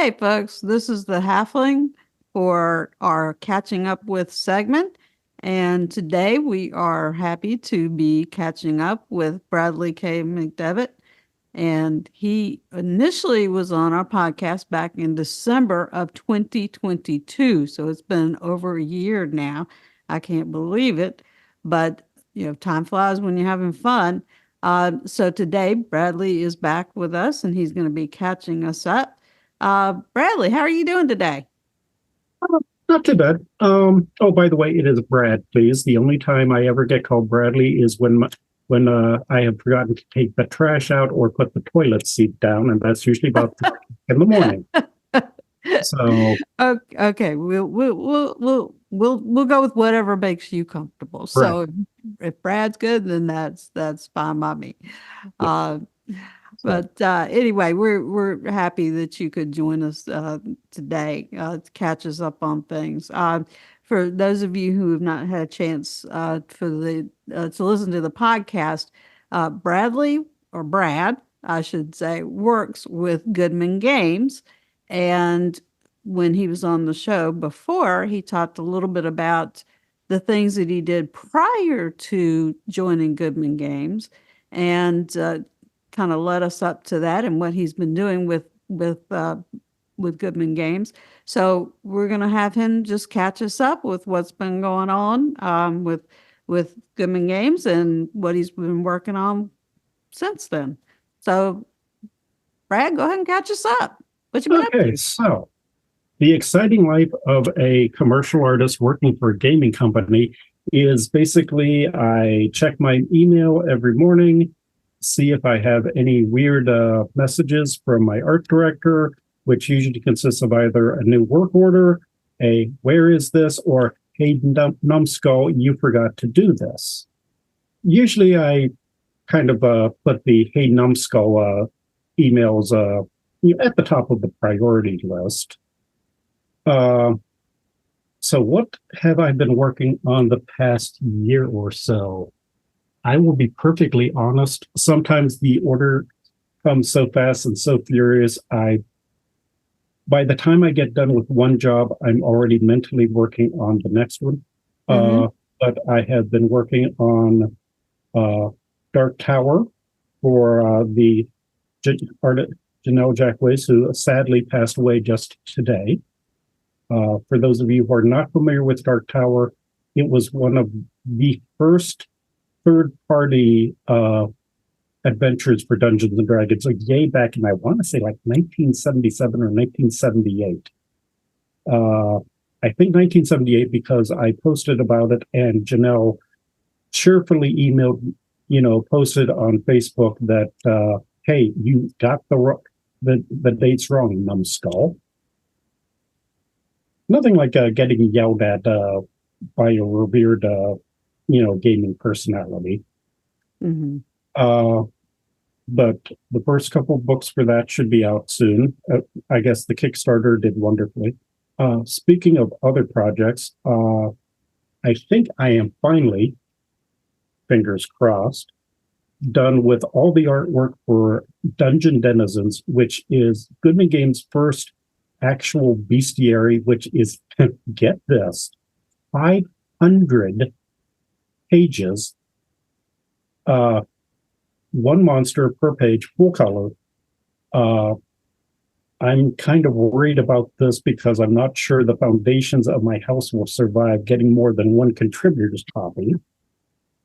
Hey, folks, this is the Halfling for our Catching Up With segment. And today we are happy to be catching up with Bradley K. McDevitt. And he initially was on our podcast back in December of 2022. So it's been over a year now. I can't believe it. But, time flies when you're having fun. So today, Bradley is back with us and he's going to be catching us up. Bradley, how are you doing today? Not too bad. Oh, by the way, it is Brad, please. The only time I ever get called Bradley is when I have forgotten to take the trash out or put the toilet seat down, and that's usually about in the morning. So, Okay, we'll go with whatever makes you comfortable. right. So if Brad's good, then that's fine by me. Yeah. Uh, So, but anyway, we're happy that you could join us today to catch us up on things. For those of you who have not had a chance to listen to the podcast, Bradley or Brad, I should say, works with Goodman Games, and when he was on the show before, he talked a little bit about the things that he did prior to joining Goodman Games, and kind of led us up to that and what he's been doing with Goodman Games. So we're gonna have him just catch us up with what's been going on with Goodman Games and what he's been working on since then. So Brad, go ahead and catch us up. What you been up okay. to? So, the exciting life of a commercial artist working for a gaming company is basically I check my email every morning, see if I have any weird messages from my art director, which usually consists of either a new work order, a where is this, or hey, numbskull, you forgot to do this. Usually I kind of put the hey, numbskull emails at the top of the priority list. Uh, so what have I been working on the past year or so? I will be perfectly honest. Sometimes the order comes so fast and so furious. By the time I get done with one job, I'm already mentally working on the next one. Mm-hmm. Uh, but I have been working on uh, Dark Tower for the artist Janelle Jacques, who sadly passed away just today. For those of you who are not familiar with Dark Tower, it was one of the first third-party adventures for Dungeons and Dragons, like yay back in I want to say like 1977 or 1978. I think 1978 because I posted about it and Janelle cheerfully emailed, posted on Facebook that hey, you got the dates wrong, numbskull. Nothing like getting yelled at by a revered, gaming personality. Mm-hmm. Uh, but the first couple of books for that should be out soon. I guess the Kickstarter did wonderfully. Speaking of other projects, I think I am finally, fingers crossed, done with all the artwork for Dungeon Denizens, which is Goodman Games' first actual bestiary, which is, get this, 500 pages, uh, one monster per page, full color. Uh, I'm kind of worried about this because I'm not sure the foundations of my house will survive getting more than one contributor's copy.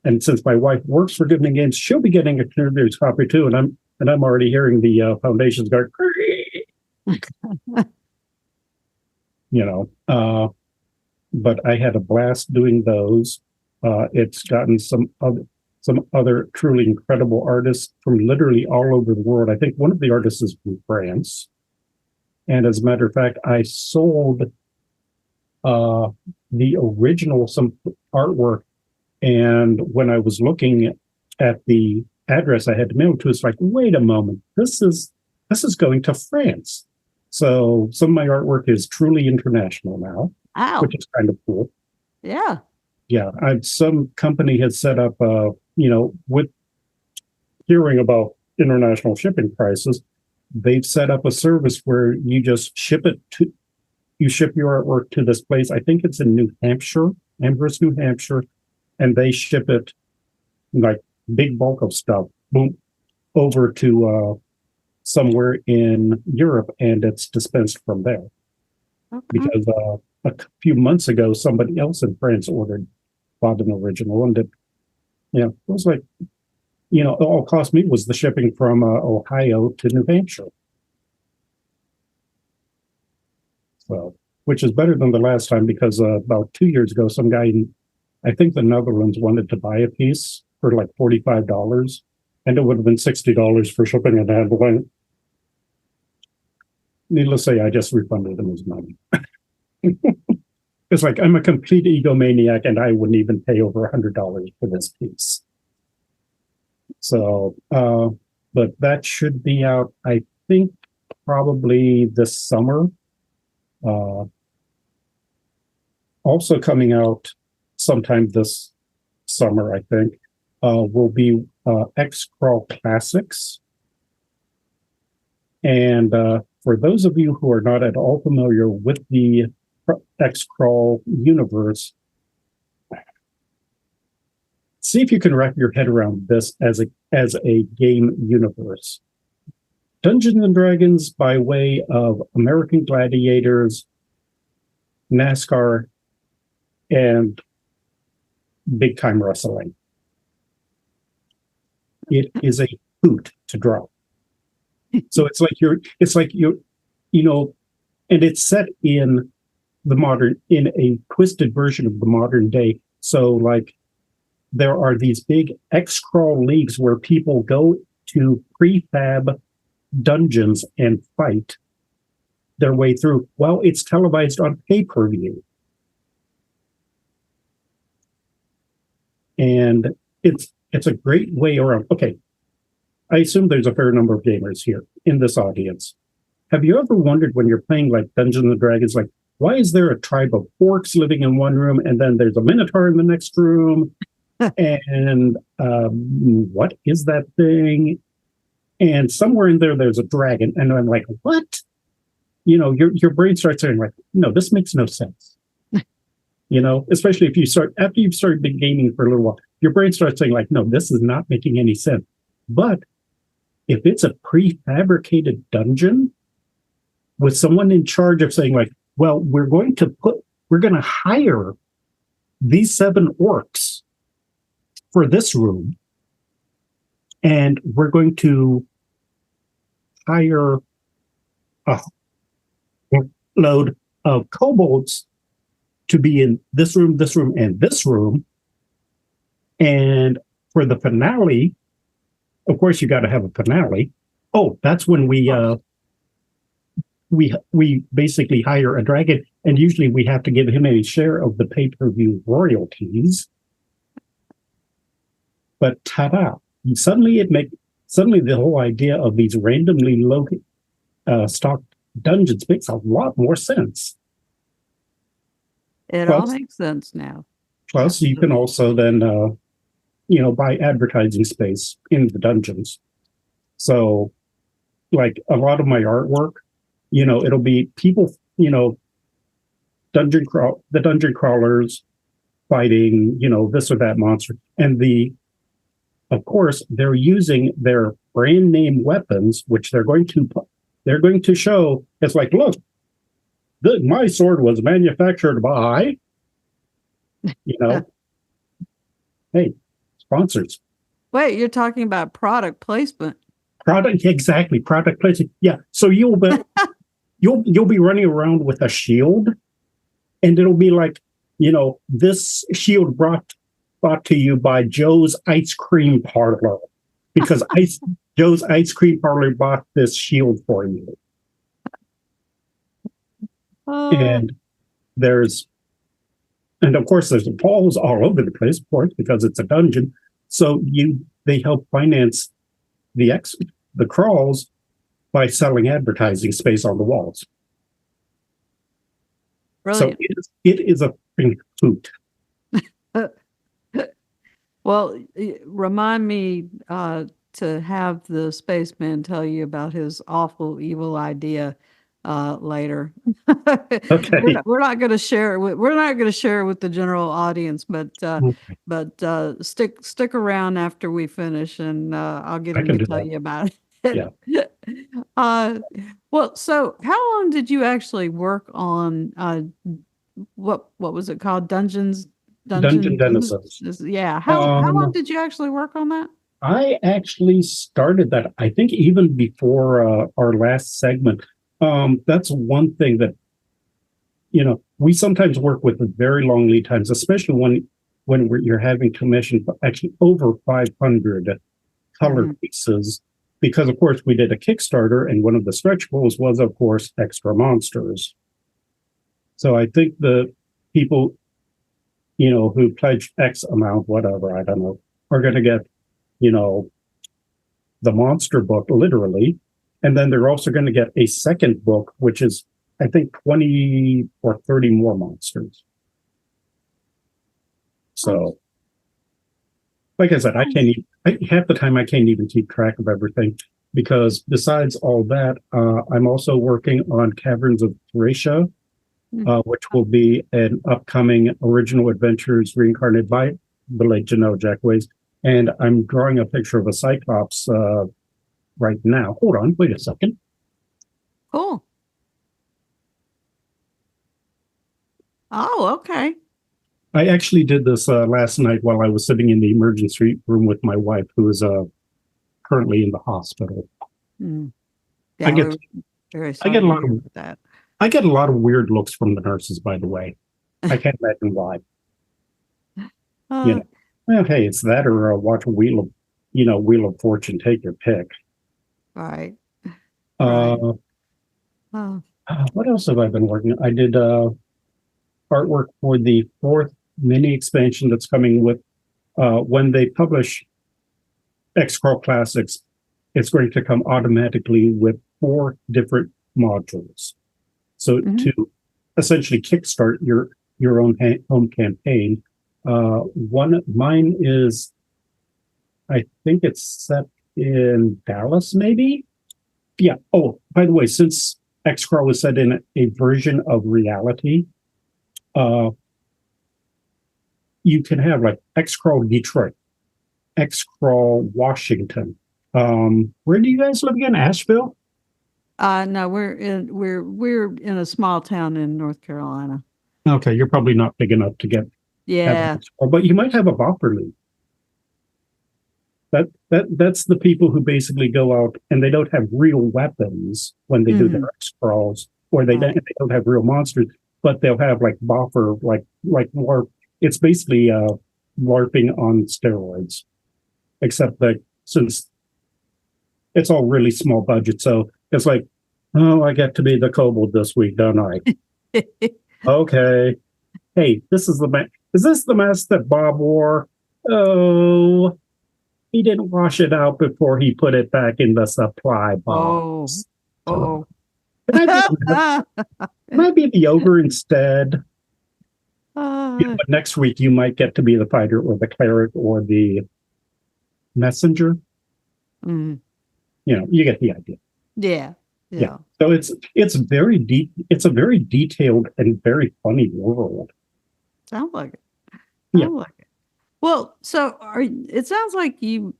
And since my wife works for Goodman Games, she'll be getting a contributor's copy too. And I'm already hearing the foundations go, you know. But I had a blast doing those. It's gotten some other truly incredible artists from literally all over the world. I think one of the artists is from France. And as a matter of fact, I sold the original some artwork. And when I was looking at the address I had to mail to, it's like, wait a moment, this is going to France. So some of my artwork is truly international now, Wow. which is kind of cool. Yeah. Yeah, some company had set up, with hearing about international shipping prices, they've set up a service where you just you ship your artwork to this place. I think it's in New Hampshire, Amherst, New Hampshire, and they ship it like big bulk of stuff, boom, over to somewhere in Europe, and it's dispensed from there. Okay. Because a few months ago, somebody else in France bought an original, and it was like, it all cost me was the shipping from Ohio to New Hampshire. So, which is better than the last time, because about 2 years ago, some guy in, I think, the Netherlands wanted to buy a piece for like $45, and it would have been $60 for shipping and handling. Needless to say, I just refunded him his money. It's like, I'm a complete egomaniac, and I wouldn't even pay over $100 for this piece. So, but that should be out, I think, probably this summer. Also coming out sometime this summer, I think, will be X-Crawl Classics. And for those of you who are not at all familiar with the X-Crawl universe, see if you can wrap your head around this as a game universe. Dungeons and Dragons, by way of American Gladiators, NASCAR, and big time wrestling. It is a hoot to draw. So it's like and it's set in in a twisted version of the modern day. So like, there are these big X-Crawl leagues where people go to prefab dungeons and fight their way through. Well, it's televised on pay-per-view. And it's a great way around. Okay, I assume there's a fair number of gamers here in this audience. Have you ever wondered, when you're playing like Dungeons and Dragons, like, why is there a tribe of orcs living in one room, and then there's a minotaur in the next room? And what is that thing? And somewhere in there, there's a dragon. And I'm like, what? Your brain starts saying, like, no, this makes no sense. Especially after you've started big gaming for a little while, your brain starts saying, like, no, this is not making any sense. But if it's a prefabricated dungeon with someone in charge of saying, like, well, we're going to hire these 7 orcs for this room, and we're going to hire a load of kobolds to be in this room, and this room. And for the finale, of course, you got to have a finale. Oh, that's when we basically hire a dragon, and usually we have to give him a share of the pay-per-view royalties. But ta-da! Suddenly the whole idea of these randomly stocked dungeons makes a lot more sense. It all makes sense now. Plus, you can also then buy advertising space in the dungeons. So, like, a lot of my artwork, it'll be people, the dungeon crawlers fighting, this or that monster. And of course, they're using their brand name weapons, which they're going to show. It's like, look, my sword was manufactured by, hey, sponsors. Wait, you're talking about product placement. Product placement. Yeah. So you'll be running around with a shield, and it'll be like, this shield brought to you by Joe's Ice Cream Parlor, because Joe's Ice Cream Parlor bought this shield for you. And of course there's walls all over the place, of course, because it's a dungeon. So they help finance the crawls by selling advertising space on the walls. Brilliant. So it is a hoot. Well, remind me to have the spaceman tell you about his awful evil idea later. Okay. We're not going to share it with, we're not going to share it with the general audience, but stick around after we finish, and I'll get I him can to do tell that. you about Yeah. it. uh, well, so how long did you actually work on what was it called? Dungeon Dungeons? Denizens. Yeah. How long Um, did you actually work on that? I actually started that, I think, even before our last segment. That's one thing that, we sometimes work with very long lead times, especially when you're having commissioned actually over 500 color Hmm. pieces, because of course we did a Kickstarter, and one of the stretch goals was, of course, extra monsters. So I think the people, who pledge X amount, whatever, I don't know, are going to get, you know, the monster book literally. And then they're also going to get a second book, which is, I think, 20 or 30 more monsters. Oh, So, like I said, I oh. can't even, half the time I can't even keep track of everything, because besides all that, I'm also working on Caverns of Thracia, Mhm. which will be an upcoming original adventures reincarnated by the late Janelle Jackways. And I'm drawing a picture of a Cyclops right now. Hold on, wait a second. Cool. Oh, okay. I actually did this last night while I was sitting in the emergency room with my wife, who is currently in the hospital. Mm. I Yeah, get we're very I get sorry a to lot hear of about that. I get a lot of weird looks from the nurses, by the way. I can't imagine why. You Uh, know, well, hey, it's that or watch Wheel of Fortune. Take your pick. right, right. Uh, Oh, what else have I been working on? I did artwork for the fourth mini expansion that's coming with when they publish X-Crawl Classics. It's going to come automatically with 4 different modules. So mhm. to essentially kickstart your own home campaign, one mine is, I think it's set in Dallas, maybe. Yeah. Oh, by the way, since X-Crawl was set in a version of reality, uh, you can have like X-Crawl Detroit, X-Crawl Washington. Where do you guys live again? Asheville? No, we're in a small town in North Carolina. Okay, you're probably not big enough to have an Yeah. X-Crawl, but you might have a bopper league. That's the people who basically go out and they don't have real weapons when they do their Hmm. X-Crawls, or Right. they don't have real monsters, but they'll have like bopper, like LARP. It's basically LARPing on steroids, except that since it's all really small budget, so it's like, oh, I get to be the kobold this week, don't I? Okay. Hey, this is the is this the mask that Bob wore? Oh, he didn't wash it out before he put it back in the supply Oh, box. oh. Can I be the ogre instead? uh, But next week you might get to be the fighter or the cleric or the messenger. mm, You get the idea. yeah, Yeah. yeah. So it's very deep. It's a very detailed and very funny world. Sounds like it. Yeah. Sounds like it. Well, so it sounds like you've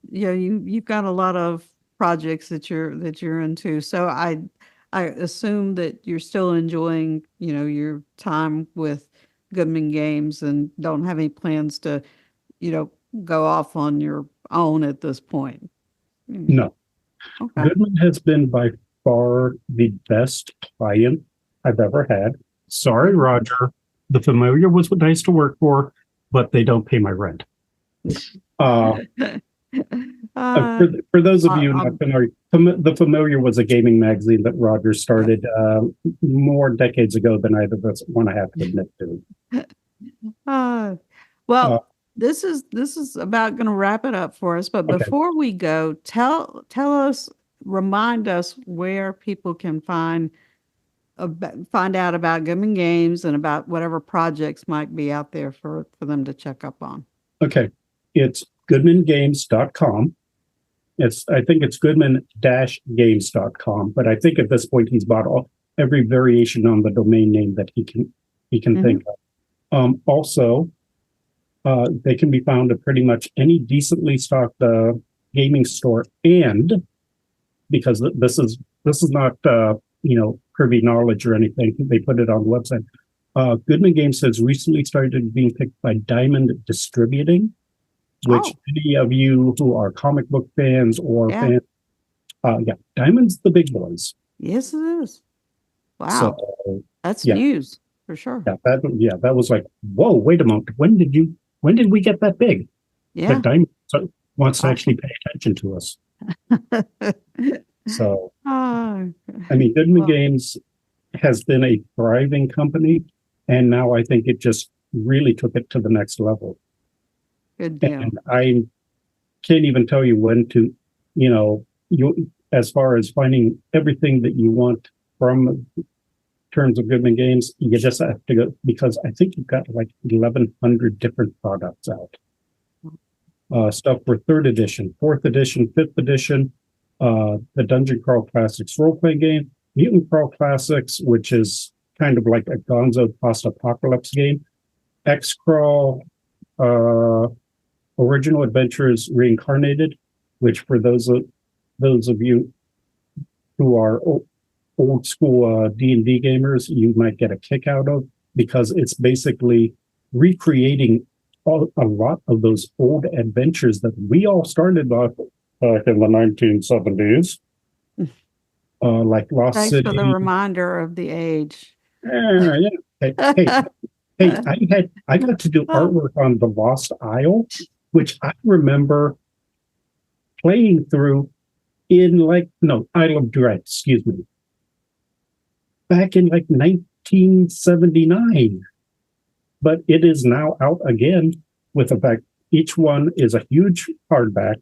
got a lot of projects that you're into. So I assume that you're still enjoying, your time with Goodman Games and don't have any plans to, you know, go off on your own at this point. Mm, No, okay. Goodman has been by far the best client I've ever had. Sorry, Mhm. Roger. The familiar was nice to work for, but they don't pay my rent. Uh, uh, for those of you not I'm, familiar, the Familiar was a gaming magazine that Roger yeah. started more decades ago than either of us want to have to admit to. Uh, Uh, well, this is about going to wrap it up for us. But okay, before we go, tell us, remind us where people can find out about Goodman Games and about whatever projects might be out there for them to check up on. okay. It's goodmangames.com. I think it's Goodman-Games.com, but I think at this point he's bought every variation on the domain name that he can think of. Also, they can be found at pretty much any decently stocked gaming store, and because this is not privy knowledge or anything, they put it on the website. Goodman Games has recently started being picked by Diamond Distributing, which Oh, any of you who are comic book fans or yeah. fans, yeah, Diamond's the big boys. Yes, it is. So Wow. That's yeah, news for sure. that was like, whoa, wait a moment, when did we get that big? That Yeah. Diamond wants to actually Awesome. pay attention to us. So Oh, I mean, Goodman well, Games has been a thriving company, and now I think it just really took it to the next level. good deal. And I can't even tell you when to, you as far as finding everything that you want from terms of Goodman Games, you just have to go because I think you've got like 1,100 different products out. Stuff for third edition, fourth edition, fifth edition, the Dungeon Crawl Classics role playing game, Mutant Crawl Classics, which is kind of like a Gonzo post-apocalypse game, X Crawl, uh, Original Adventures Reincarnated, which for those of you who are old school D&D gamers, you might get a kick out of because it's basically recreating a lot of those old adventures that we all started off back in the 1970s, like Lost Thanks for the City. reminder of the age. Yeah. Hey, I got to do artwork on the Lost Isle, which I remember playing through in Isle of Dread, excuse me, back in like 1979. But it is now out again with a fact. Each one is a huge hardback.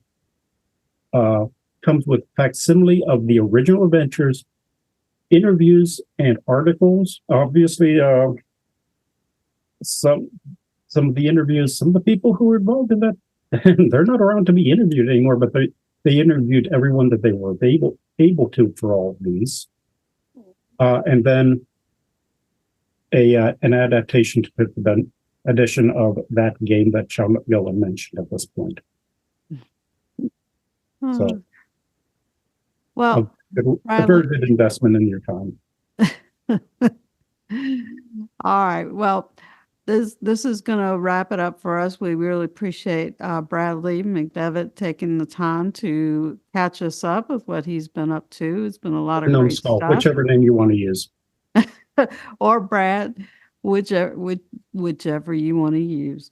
Comes with facsimile of the original adventures, interviews, and articles. Obviously, some of the interviews, some of the people who were involved in that, they're not around to be interviewed anymore. But they interviewed everyone that they were able to for all of these, and then an adaptation to fifth edition of that game that shall not go unmentioned at this point. So, Well, a very good investment in your time. all right. Well, this is going to wrap it up for us. We really appreciate Bradley McDevitt taking the time to catch us up with what he's been up to. It's been a lot of great stuff. Whichever name you want to use. Or Brad, whichever you want to use.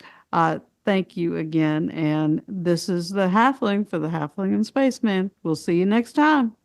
Thank you again. And this is the Halfling for the Halfling and Spaceman. We'll see you next time.